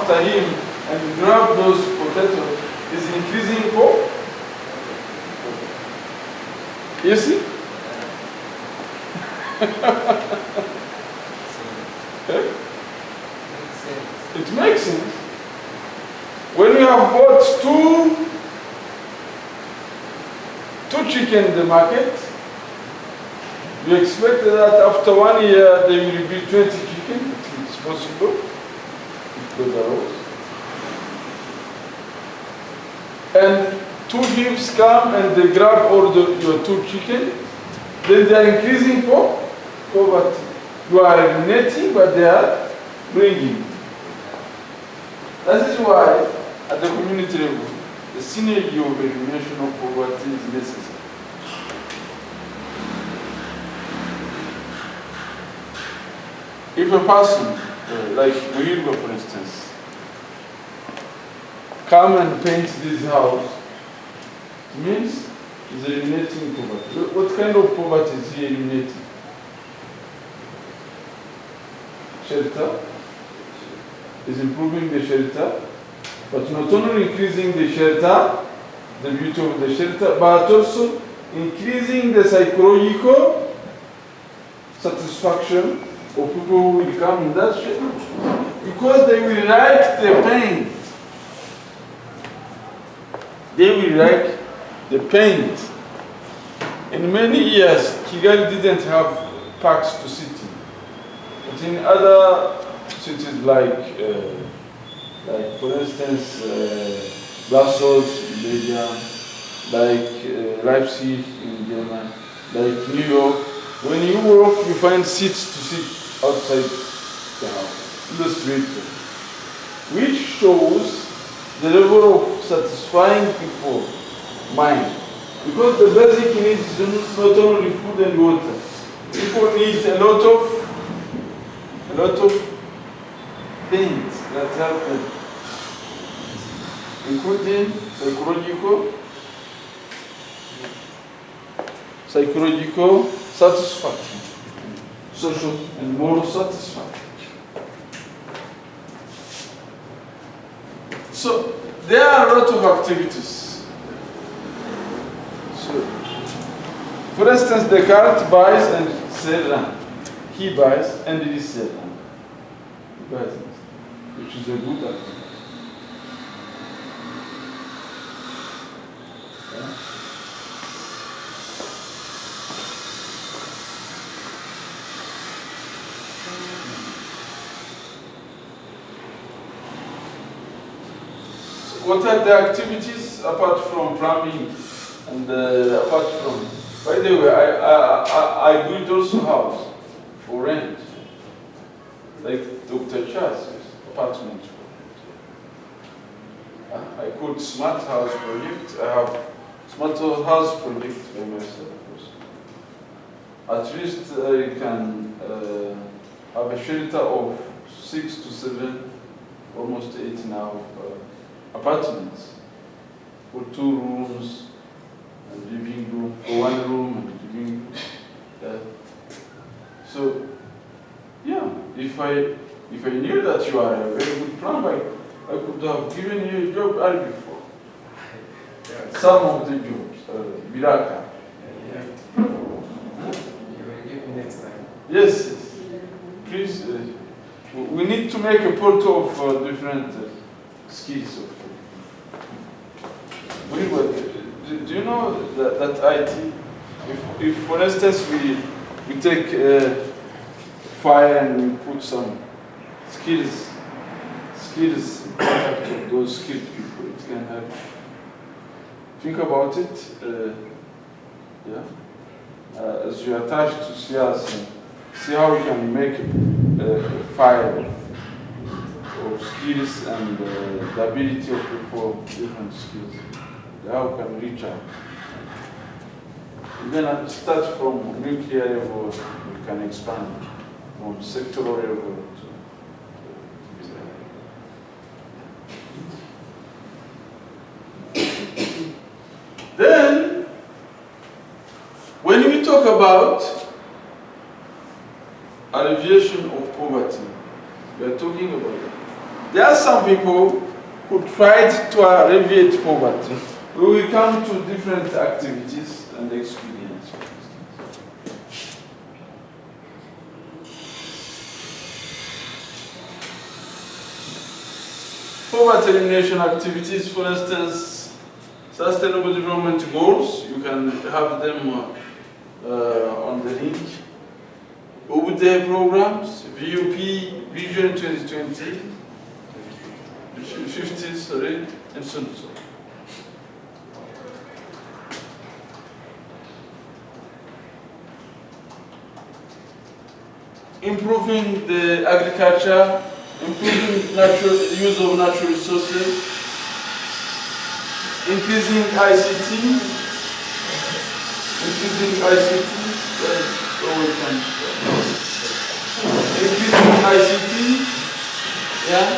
after him and grab those potatoes is increasing poor. You see? It makes sense. When you have bought two chicken in the market, you expect that after 1 year there will be 20 chicken. It's possible if those arose. And two thieves come and they grab all your two chicken, then they are increasing poverty. You are eliminating, but they are bringing. That is why, at the community level, the synergy of elimination of poverty is necessary. If a person, like Muhirba for instance, come and paint this house, it means he's eliminating poverty. What kind of poverty is he eliminating? Shelter. Is improving the shelter, but not only increasing the shelter, the beauty of the shelter, but also increasing the psychological satisfaction of people who will come in that shelter, because they will like the paint. They will like the paint. In many years, Kigali didn't have parks to sit in, but in other cities like for instance, Brussels in Belgium, like Leipzig in Germany, like New York. When you walk, you find seats to sit outside the house, in the street, which shows the level of satisfying people mind. Because the basic needs is not only food and water. People need a lot of things that help them, including psychological satisfaction, social and moral satisfaction. So there are a lot of activities. So, for instance, Descartes buys and sells land. He buys and he sells land. He buys it, which is a good activity. Yeah. So what are the activities apart from plumbing and apart from? By the way, I built also house for rent, like Dr. Charles' apartment. I called Smart House Project. I have Smart House Project by myself. At least you can have a shelter of 6 to 7, almost 8 now, apartments for 2 rooms and living room, for 1 room and living room. So, yeah, if I knew that you are a very good plumber, I could have given you a job early before. Yeah. Some of the jobs, Biraka. Yeah. You will give me next time. Yes. Please, we need to make a portal of different skills. Do you know that IT? If for instance we take fire and we put some skills in contact with those skilled people, it can help. Think about it. As you attach to CRC, see how we can make a fire of skills and the ability of people of different skills. How we can reach out. We're going to start from nuclear level, we can expand from sectoral level to Then, when we talk about alleviation of poverty, we are talking about that. There are some people who tried to alleviate poverty. We will come to different activities and experience. Poverty elimination activities, for instance, sustainable development goals, you can have them on the link. OBUDE programs, VUP, Vision 2020, 50, sorry, and so on. Improving the agriculture, improving use of natural resources, increasing ICT, increasing ICT, yeah,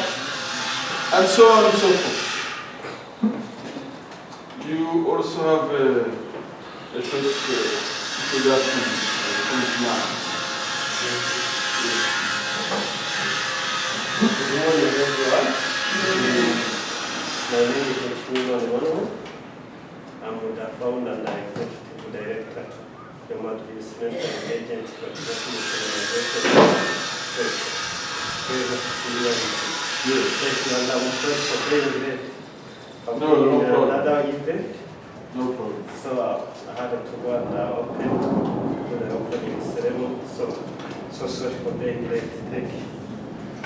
and so on and so forth. You also have a first introduction now. Good morning, everyone. My name is Elimination. I'm the founder and executive director of the Multi-Disciplinary Agent for the Organization. Thank you, and I'm sorry for being late. I'm No problem. Another event. No problem. So I had to go and open the opening ceremony. So sorry for being late. Thank you.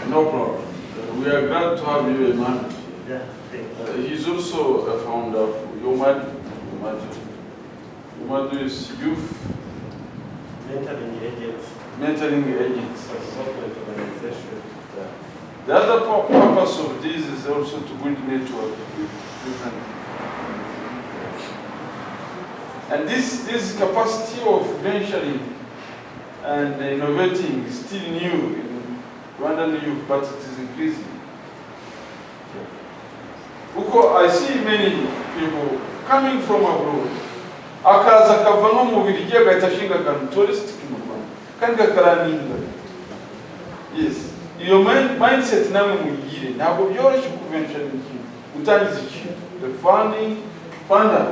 No problem. We are glad to have you, Emmanuel. Yeah, thank you. He's also a founder of Yomadu. Yomadu is youth Mentoring agents. mentoring agents. Development organization. The other purpose of this is also to build network with different. And this capacity of venturing and innovating is still new in Rwandan youth, but it is increasing. I see many people coming from abroad. Akaza akava nko mu Bubiligi agahita ashinga akantu touristic mu Rwanda kandi kakaraninga. Yes, iyo mindset nawe muyigire, ntabwo byoroshye kuventure ikintu gutangiza ikintu. The funder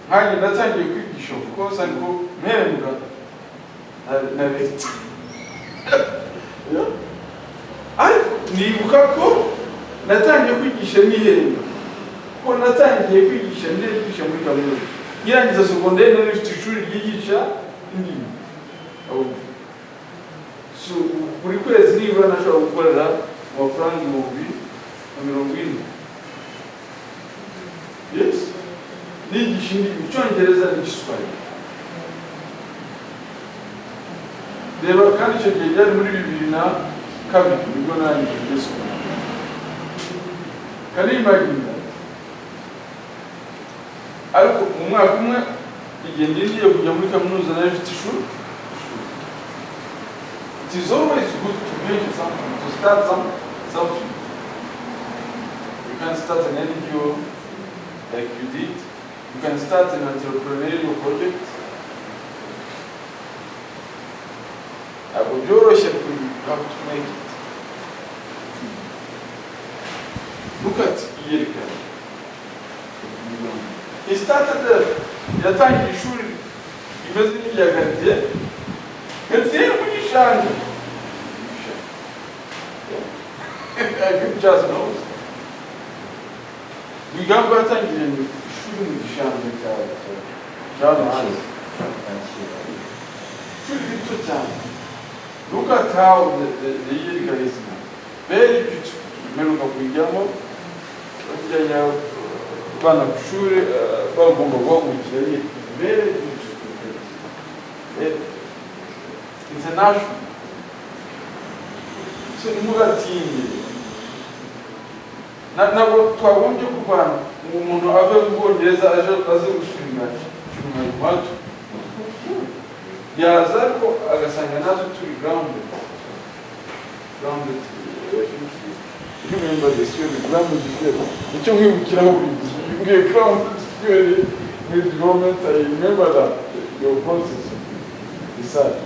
nkanjye ndatangiye kwigisha of course ariko mpembwa na leta. Ariko nibuka ko natangiye kwigisha nihemba ko natangiye kwigisha muri kaminuza ngirangiza secondaire nari mfite ishuri ryigisha indimi. So buri kwezi nibura nashobora gukorera amafaranga 140. Yes, nigisha indimi Icyongereza n'Igiswahili. Reba kandi icyo gihe byari muri 2002 nibwo nanjye ngeze. Can you imagine that? Ariko mu mwaka umwe igihe ngiye kujya muri kaminuza nari mfite ishuri. It is always good to venture something, to start something. You can start an NGO like you did. You can start an entrepreneurial project. You have to make it. Look at Yerika. He started yatangiye ishuri imeze n'irya Gardien mu gishanga. I think just knows. Bigambo yatangiye ishuri mu gishanga cy'amazi. Ishuri rito cyane. Look at how the Yerika is now. Very beautiful. Meruka kujyamo bajya bana kushuri bagomba guhugukira very beautiful. International. So nimugatinye. Ntabwo twagombye kurwana umuntu ave mu Bwongereza aje gushinga Yomadu. Yaza ko agasanga natwe turi grounded. Remember this year, the grounded year. It's only we can grounded with government. I remember that your process. Decide.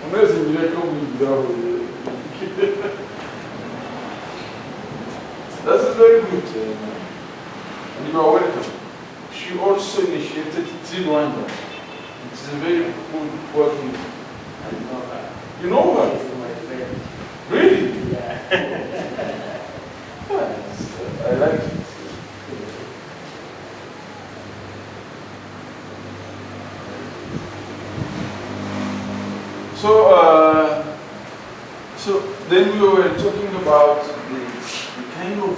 Unless you go. That's very good. And you are welcome. She also initiated Tree Rwanda. It's a very good working. I know her. You know her? She's my friend. Really? Yeah. Yes, I like it. So then we were talking about the kind of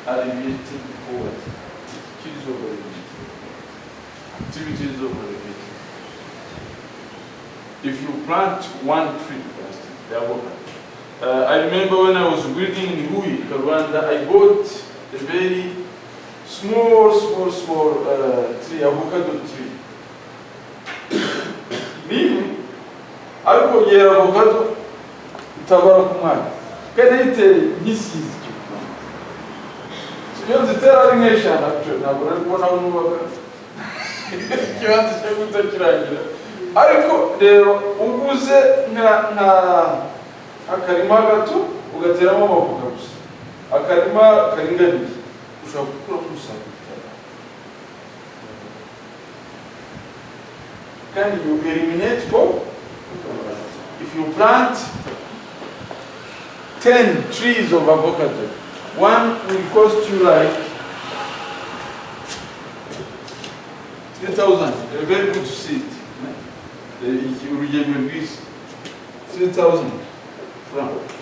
alleviating poverty, skills of alleviating, activities of alleviating. If you plant one tree, for instance, they are working. I remember when I was working in Hui, Rwanda, I bought a very small tree, avocado tree. Mimi, ariko yera avocado itabara ku mwana. Kandi yitere nk'isizi cyane. Iyo zitera ari nk'eshanu ntabwo ari kubona aho nubaka. Ikibanza cyo kutakirangira. Ariko rero uguze akarima gato ugateramo amavoka gusa. Akarima karinganiye ushobora gukuramo umusaruro. Can you eliminate poverty? If you plant 10 trees of avocado, one will cost you like 3,000. A very good seed. You will give me 3,000 francs.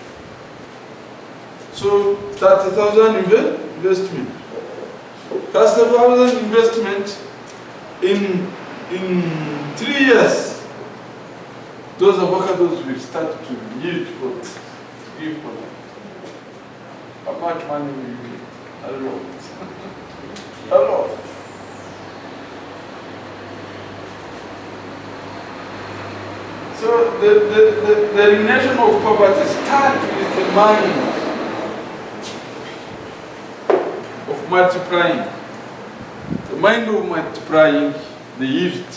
So 30,000 investment. 30,000 investment in 3 years. Those avocados will start to yield products. Give product. How much money will you get? A lot. A lot. So the elimination of poverty starts with the mind of multiplying. The mind of multiplying the yield.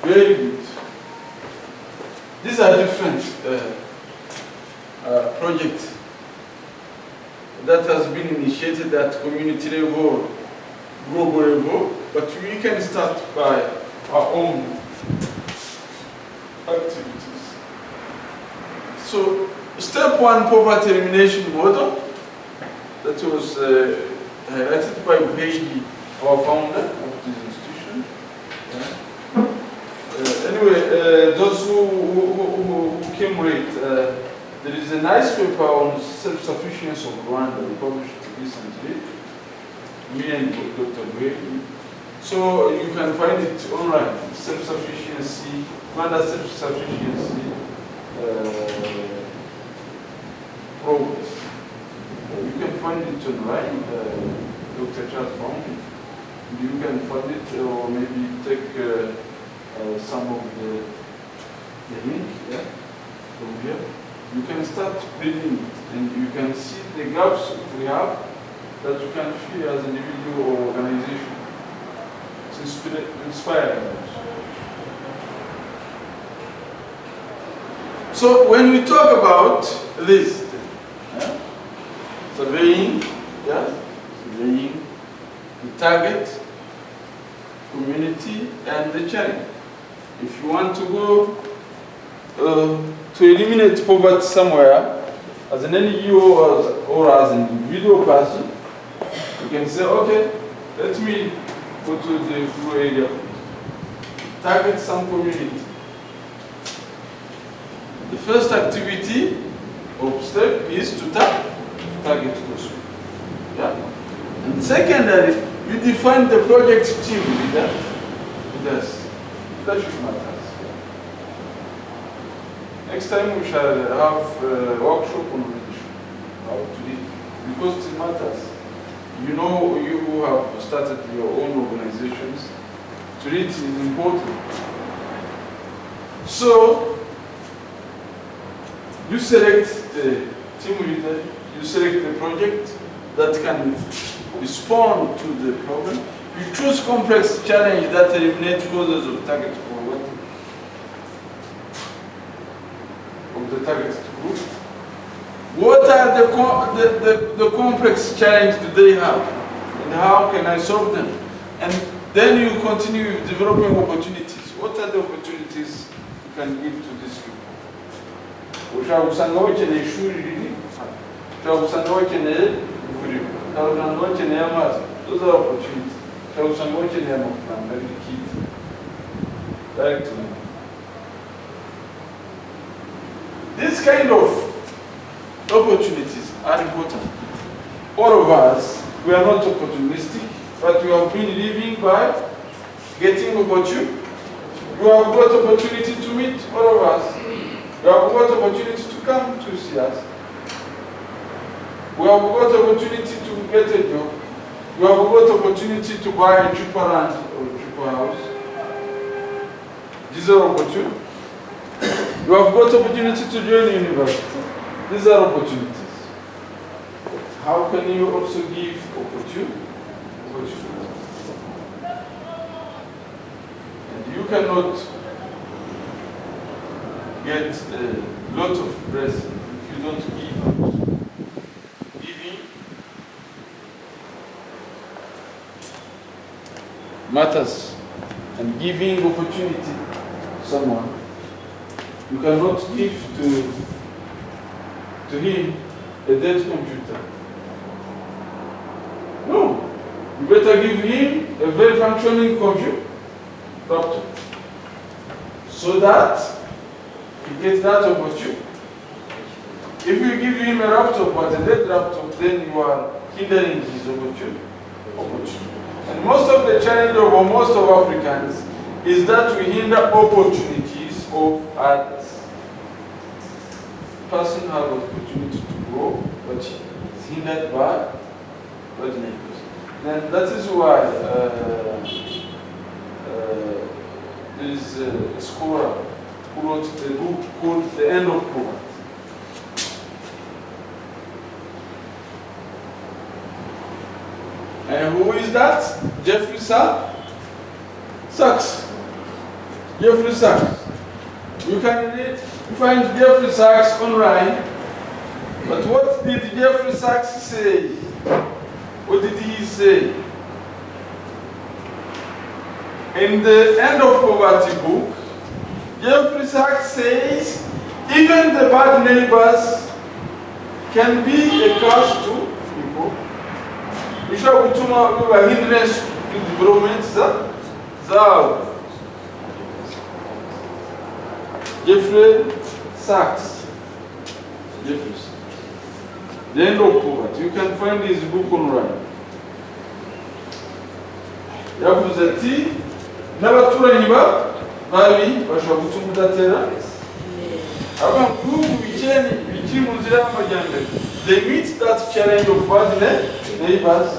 Very good. These are different projects that has been initiated at community level, global level, but we can start by our own activities. So, step one, poverty elimination model, that was highlighted by Buhegi, our founder of this institution. Anyway, those who came late, there is a nice paper on self-sufficiency of Rwanda we published recently, me and Dr. Buhegi. So you can find it online, self-sufficiency, Rwanda self-sufficiency progress. You can find it online, Dr. Charles found it. You can find it or maybe take some of the link from here. You can start reading it and you can see the gaps we have that you can feel as an individual or organization. It's inspiring. So when we talk about this, surveying, surveying the target, community, and the challenge. If you want to go to eliminate poverty somewhere, as an NGO or as an individual person, you can say, okay, let me go to the rural area, target some community. The first activity or step is to target those people. Yeah? And secondly, you define the project team leader. Leadership matters. Next time we shall have a workshop on leadership, how to lead, because it matters. You know, you who have started your own organizations, to lead is important. So, you select the team leader, you select the project that can respond to the problem. You choose complex challenge that eliminate causes of target poverty. of the target group. What are the complex challenges do they have? And how can I solve them? And then you continue with developing opportunities. What are the opportunities you can give to these people? Ushobora gusanga bakeneye ishuri riri, ushobora gusanga bakeneye ivuriro, ushobora gusanga bakeneye amazi. Those are opportunities. Ushobora gusanga bakeneye amafaranga liquid. Direct to them. These kind of opportunities are important. All of us, we are not opportunistic, but we have been living by getting opportunity. You have got opportunity to meet all of us. You have got opportunity to come to see us. We have got opportunity to get a job. You have got opportunity to buy a cheaper land or cheaper house. These are opportunities. You have got opportunity to join university. These are opportunities. How can you also give opportunity? And you cannot get a lot of blessing if you don't give. Giving matters, and giving opportunity to someone. You cannot give to him a dead computer. No. You better give him a very functioning computer, laptop, so that he gets that opportunity. If you give him a laptop but a dead laptop, then you are hindering his opportunity. And most of the challenge of most of Africans is that we hinder opportunities of others. Person has opportunity to grow, but is hindered by the neighbors. And that is why there is a scholar who wrote a book called The End of Poverty. And who is that? Jeffrey Sachs. Jeffrey Sachs. You can read, you find Jeffrey Sachs online. But what did Jeffrey Sachs say? What did he say? In the End of Poverty book, Jeffrey Sachs says even the bad neighbors can be a curse to people. Bishobora gutuma biba hindrance to development zabo. Jeffrey Sachs. The End of Poverty. You can find his book online. Yavuze ati n'abaturanyi babi bashobora gutuma udatera abantu bikiri mu nzira y'amajyambere. They meet that challenge of bad neighbors.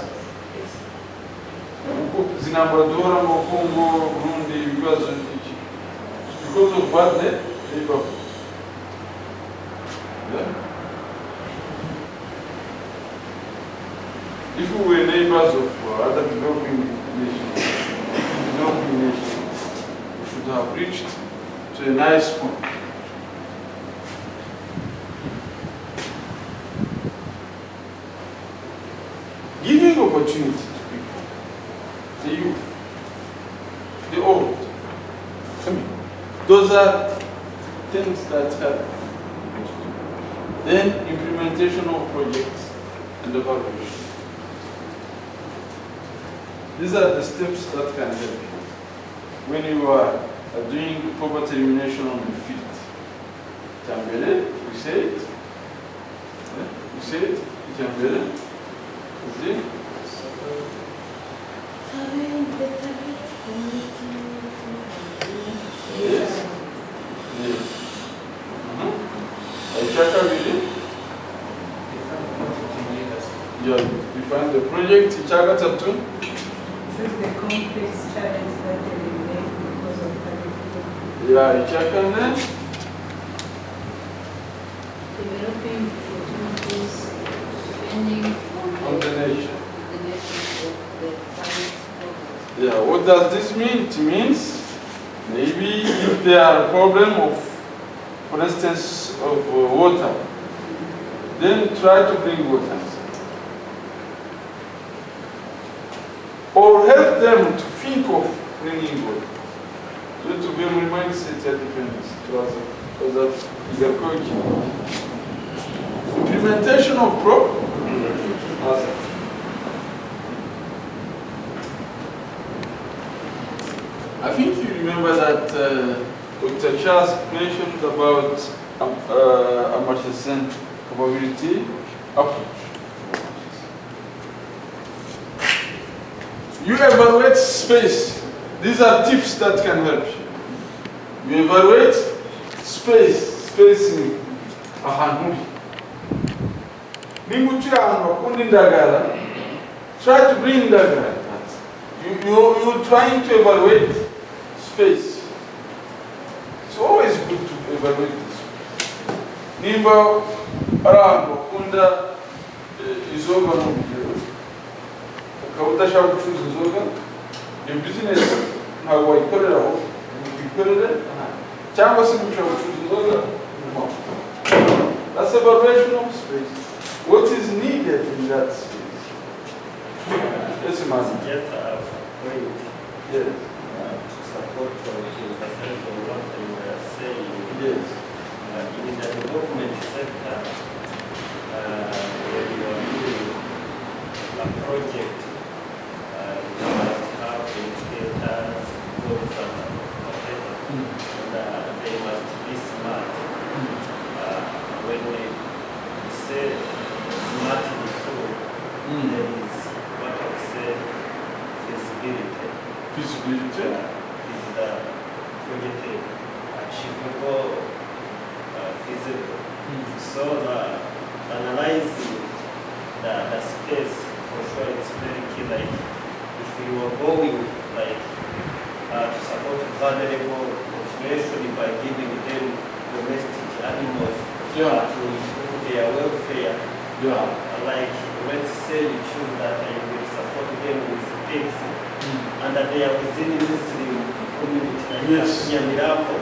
Zinambara duhora mu Congo, Burundi, ibibazo n'iki. Because of bad neighbors. Yeah. If we were neighbors of other developing nations, we should have reached to a nice point. Giving opportunity to people, the youth, the old. Those are things that help. Then implementation of projects and evaluation. These are the steps that can help you when you are doing poverty elimination on the field. Tambele, we say it. We say it. Tambele. Is it? Yes. Yes. Chaka really? Yeah, define the project. Chaka Tattoo. This is the complex challenge that they make because of agriculture. Yeah, Chaka then? Developing opportunities depending On the nation. the nature of the current problem. Yeah, what does this mean? It means maybe if there are a problem of for instance, of water, then try to bring water. Or help them to think of bringing water. You to be reminded that depends to us that is a coaching. Implementation of program. I think you remember that Dr. Charles mentioned about Amartya capability approach. You evaluate space. These are tips that can help you. You evaluate spacing. Try to bring Ndagara. You're trying to evaluate space. It's always good to evaluate this. Nimba arambo kunda izoga no bigero. Ukawutasha gucuruza inzoga, iyo business ntabwo wayikoreraho, uyikorere cyangwa se gushaka gucuruza inzoga. That's evaluation of space. What is needed in that space? Yes, ma'am. Just a point. Yes. To support what you were saying. Yes. In the development sector, when you are doing a project, you must have indicators, goals, and whatever. And they must be smart. When we say smart before, there is what I say feasibility. Feasibility. Is the project achievable, feasible? So analyzing the space, for sure it's very key. Like if you are going to support vulnerable population by giving them domestic animals to improve their welfare. Like let's say you choose that you will support them with pigs, and that they are within Muslim community, like Nyamirapo.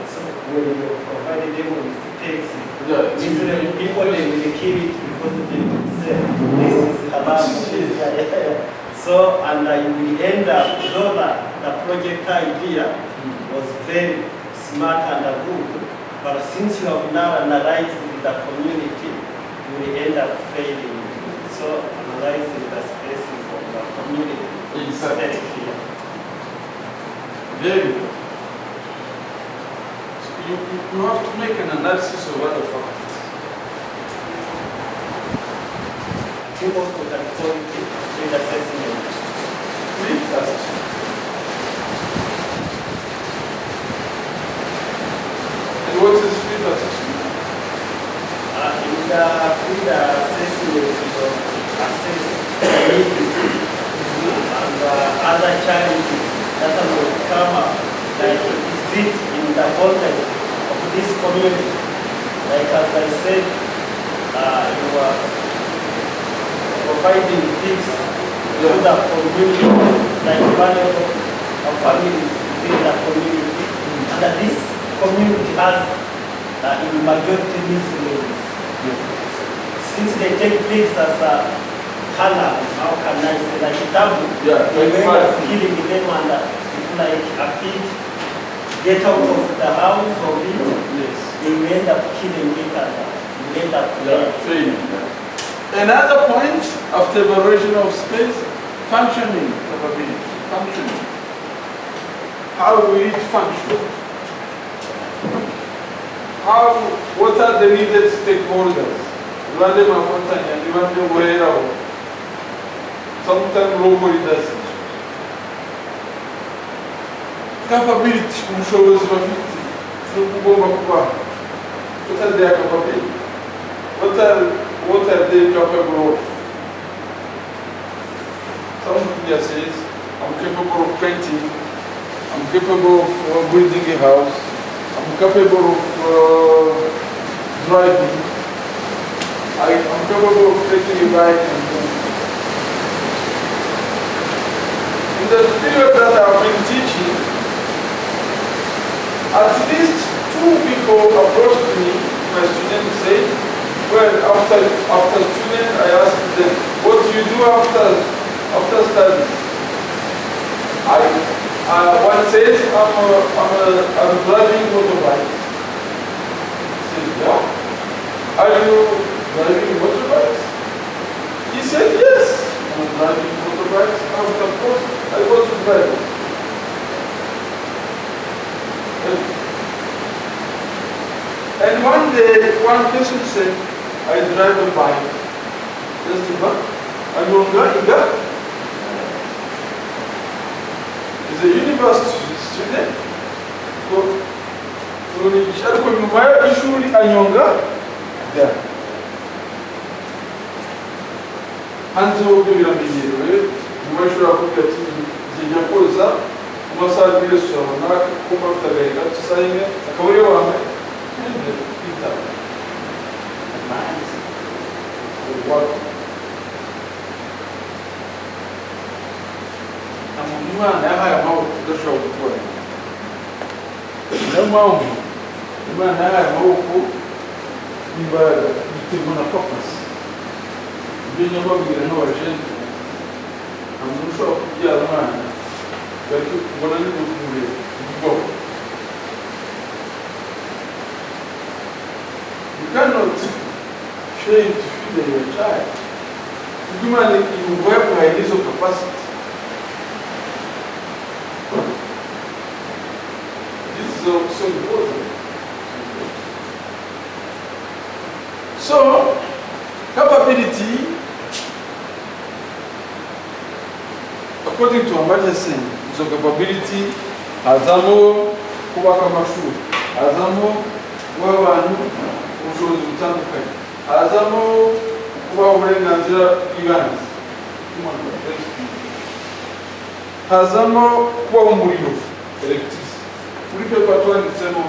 So when you provide them with pigs, Muslim people they will kill it because they will say this is halal. So and you will end up, though the project idea was very smart and good, but since you have now analyzed the community, you will end up failing. So analyzing the spaces of the community is very clear. Very good. So you have to make an analysis of other factors. People who can quality in assessment. Fleet assessment. And what is fleet assessment? In the field assessment, you assess needs and other challenges that will come up. Like, is it in the context of this community? Like as I said, you are providing things to the community, like vulnerable families within the community, and that this community has in majority Muslims. Since they take things as a color, how can I say, like a taboo, they end up killing them, and it's like a pig get out of the house of it, they will end up killing it and you end up failing. Another point after evaluation of space, functioning capability. Functioning. How will it function? What are the needed stakeholders? Sometimes nobody does it. Capability, ubushobozi bafite n'ubugomba kubaho. What are their capability? What are they capable of? Some India says, I'm capable of painting, I'm capable of building a house, I'm capable of driving, I'm capable of taking a bike. In the period that I've been teaching, at least 2 two people approached me, my students said, well, after student, I asked them, what do you do after studies? One says, I'm driving motorbike. I said, yeah? Are you driving motorbikes? He said, yes, I'm driving motorbikes. After course, I was to drive. And one day, one person said, I drive a bike. Just a bike. And you got He's a university student. Ariko nyuma y'ishuri anyonga hanze y'ubwo biramenyerewe nyuma y'ishuri avuga ati njya koza mu masaha muri resitora runaka kuko afite agahinda isaha imwe akaba ariyo wambaye kwitaba amazi uwaka nta muntu Imana yahaye amaboko udashobora gukora niyo mpamvu Imana yahaye amaboko n'imbaraga biterwa na papasi ibyo nyababwira n'abajene nta muntu ushobora kubyara umwana bari kubona n'ubutumurire bw'ubwoko. You cannot train to feed your child. Imana yaguhaye izo capacity. This is so important. So, capability, according to our medicine, so capability, hazamo kubaka amashuri, hazamo kuba abantu ubushobozi butandukanye, hazamo kubaha uburenganzira bw'ibanze, hazamo kubaha umuriro, electricity. Muri byo twanditsemo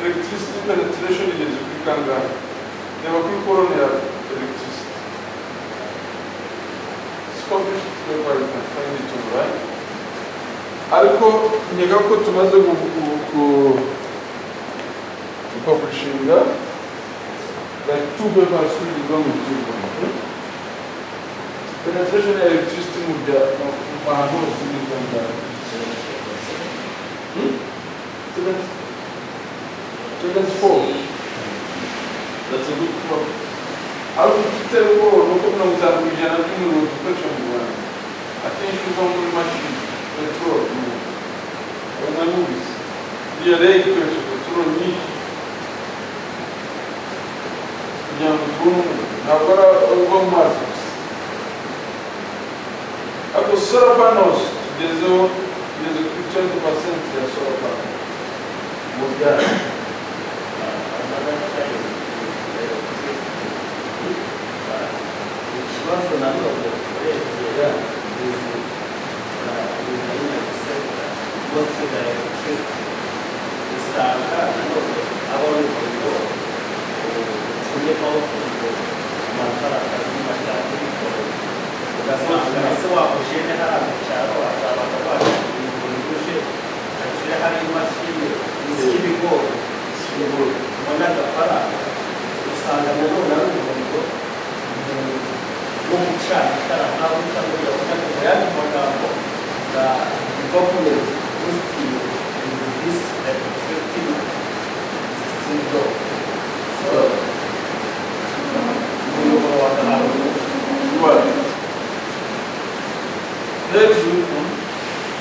electricity penetration igeze kuri kangahe? Reba kuri korone ya electricity. It's published paper, you can find it online. Ariko nkeka ko tumaze gupublishinga like 2 papers really long with you. Penetration of electricity mu ahantu hose muri Rwanda. 74. That's a good problem. How do you tell the world no problem with that region and you protection one? I think you don't very much petrol. When I movies. The other question, petrol niche. Young room, now what are all masses? Ako solar panels, there's a 20% of solar panels. What's that? One for number of the yeah, what's the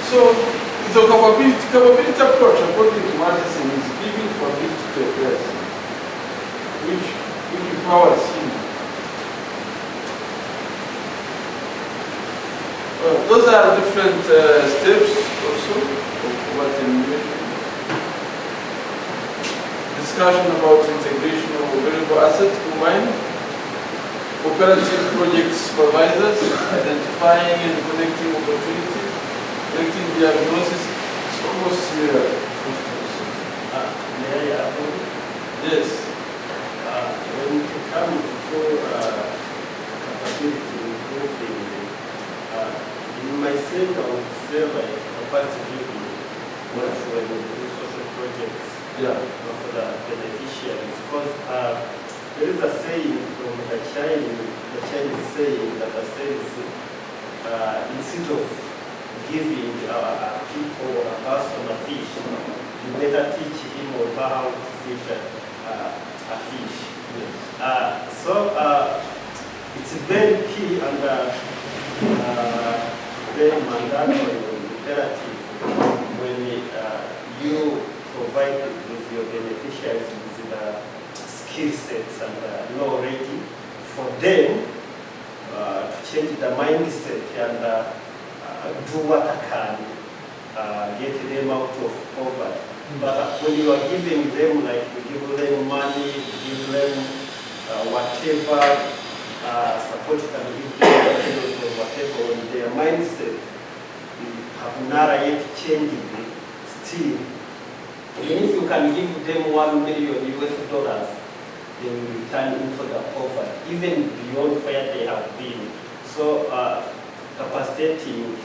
So, the capability approach, according to Madison, is giving capability to a person, which empowers him. Those are different steps also of what elimination. Discussion about integration of variable asset combined, operative project supervisors, identifying and connecting opportunities, connecting diagnosis. It's almost similar. Yes. When it comes to capability improving, in my center, I would say like capacity when we do social projects there is a saying from the Chinese saying that says, instead of giving people or a person a fish, you better teach him or her how to fish a fish. So it's very key and very mandatory or imperative when you provide with your beneficiaries with the skill sets and knowledge for them to change the mindset and do what I can, get them out of poverty. But when you are giving them, like you give them money, you give them whatever support you can give them, whatever, when their mindset have not yet changed, still, even if you can give them $1 million, they will return into the poverty, even beyond where they have been. So capacitating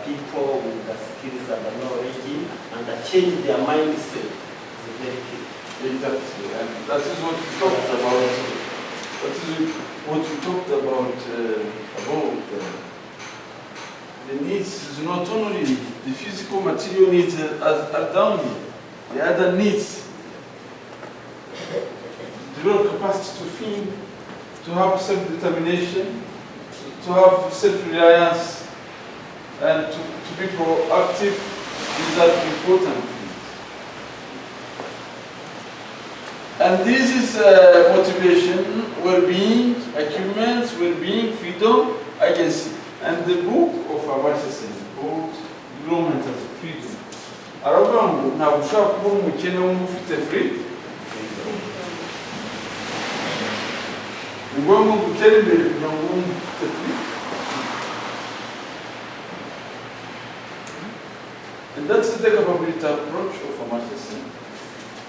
people with the skills and the knowledge and change their mindset is very key. Exactly, and that is what we talked about. That is what we talked about the needs is not only the physical material needs are down here. The other needs, develop capacity to think, to have self-determination, to have self-reliance, and to be proactive. These are important things. And this is motivation, well-being, achievements, well-being, freedom, agency. And the book of Amartya Sen called Development as Freedom. Aravuga ngo ntabwo ushobora kuba umukene wumva ufite free. Ni ngombwa ngo utere imbere kugira ngo wumve ufite free. And that's the capability approach of Amartya Sen.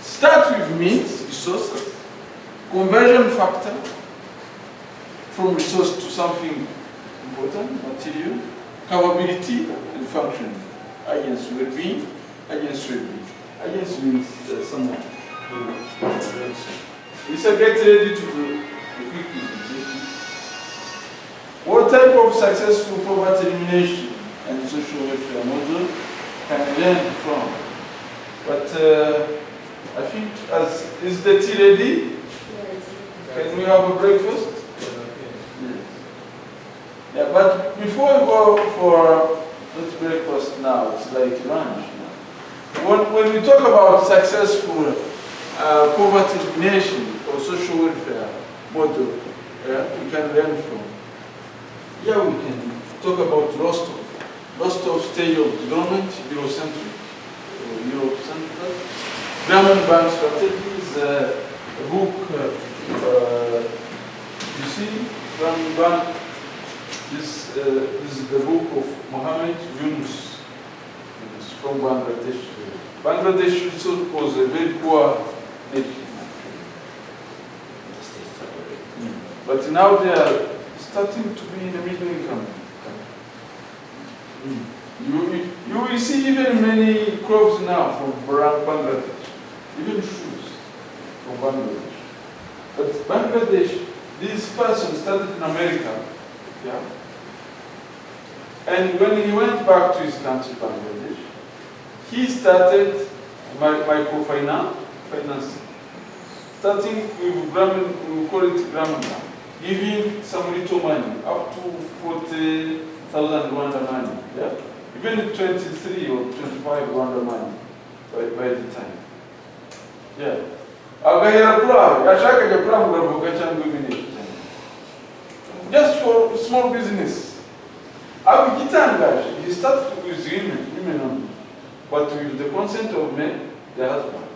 Start with means, resources, conversion factor, from resource to something important, material, capability, and function. Against well-being, against well-being. Against means someone. We shall get ready to do a quick presentation. What type of successful poverty elimination and social welfare model can we learn from? But I think, is the tea ready? Can we have a breakfast? Yeah, but before we go for not breakfast now, it's like lunch now. When we talk about successful poverty elimination or social welfare model, we can learn from. Yeah, we can talk about lost of stage of development, Eurocentric. Grammar Bank Strategies, a book, you see, Grammar Bank. This is the book of Mohammed Yunus from Bangladesh. Bangladesh was a very poor nation. But now they are starting to be in the middle income. You will see even many clothes now from Bangladesh, even shoes from Bangladesh. But Bangladesh, this person started in America. Yeah. And when he went back to his country, Bangladesh, he started microfinance, starting with we call it Gramin, giving some little money, up to 40,000 Rwanda money, yeah? Even 23 or 25 Rwanda money by the time. Yeah. Just for small business. He started with women only, but with the consent of men, their husband.